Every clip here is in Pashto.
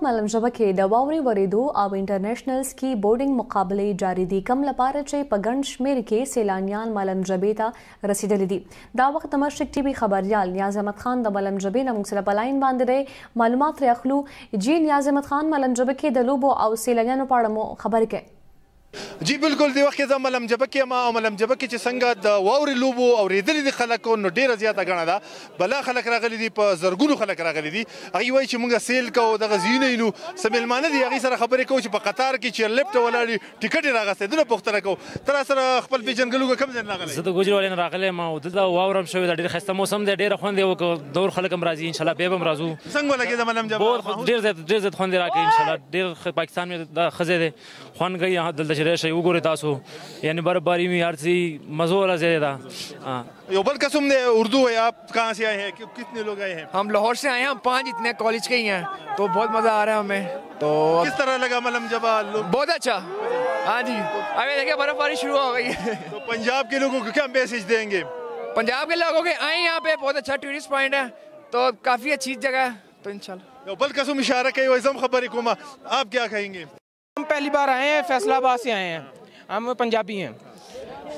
ملم ژبه کې د واورې ورېدو او انټرنیشنل سکی بورډینګ مقابلې جاري دي، کوم لپاره چې په ګڼ شمېر کې سیلانیان ملم ژبې ته رسیدلي دي. دا وخت د مشرق ټي وي خبریال نیاز احمد خان د ملم ژبې نه موږ سره په لاین باندې معلومات ترې اخلو. جی نیاز احمد خان، ملم ژبه کې د لوبو او سیلانیانو په اړه مو خبرې کوي. جی بالکل دی وخت زه ملم ژبه کې ما او ملم ژبه کې چې څنګه د واورې لوبو او ریدلې دي خلکو نو ډیره زیاته غاڼه ده. بلا خلک راغلي دي، په زرګونو خلک راغلي دي. هغه وایي چې موږ سیل کوو دغه زینې نو سمیلمانه دي، هغه سره خبرې کوو چې په قطار کې چې لیفټ ولاړی ټیکټ راغسته دغه پوښتنه کوو. تر سره خپل پیژنګلو کوم ځای راغلی؟ زه د ګوجرالین راغلی ما او دلته واورم شوی د ډیر خسته موسم دی، ډیره خوند یو دور خلک هم راځي ان شاء الله به هم راځو. څنګه ولګي د ملم ژبه؟ ډیر زیات خوند راکړي ان شاء الله. ډیر پاکستان مې د خزه دی خوند کوي دلته چې شي وګورئ تاسو، یعنی برفباری में हर चीज मज़ो वाला ज़्यादा था. योबल कसम ने उर्दू है, आप कहाँ से आए हैं, कितने लोग आए हैं? हम लाहौर से आए हैं, हम 5 इतने कॉलेज के ही हैं, तो बहुत मज़ा आ रहा है हमें. तो किस तरह लगा मलम ज़बा? बहुत अच्छा. हाँ जी, अभी देखिए बर्फबारी शुरू हो गई है. तो पंजाब के लोगों को क्या मैसेज देंगे? पंजाब के लोगों के आए यहाँ पे, बहुत अच्छा टूरिस्ट पॉइंट है, तो काफ़ी अच्छी जगह है. तो इंशाल्लाह योबल कसम इशारा कही वैसम खबर को आप क्या कहेंगे? हम पहली बार आए हैं, फैसलाबाद से आए हैं, हम पंजाबी हैं,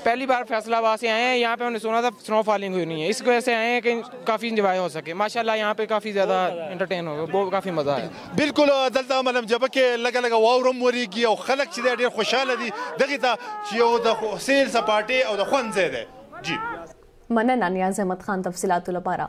पहली बार फैसलाबाद से आए हैं. यहाँ पे हमने सुना था स्नो फॉलिंग हुई नहीं है, इस वजह से आए हैं कि काफ़ी इंजॉय हो सके. माशाल्लाह यहाँ पे काफ़ी ज़्यादा एंटरटेन हो, बहुत काफ़ी मज़ा आया. बिल्कुल दलता मलम ژبه کې لګ واورم وريږي او خلک چې ډېر خوشاله دي دغه ته چې یو د سیل سپاټې او د خوند ځای دی. جی مننه نیاز احمد خان تفصیلاتو لپاره.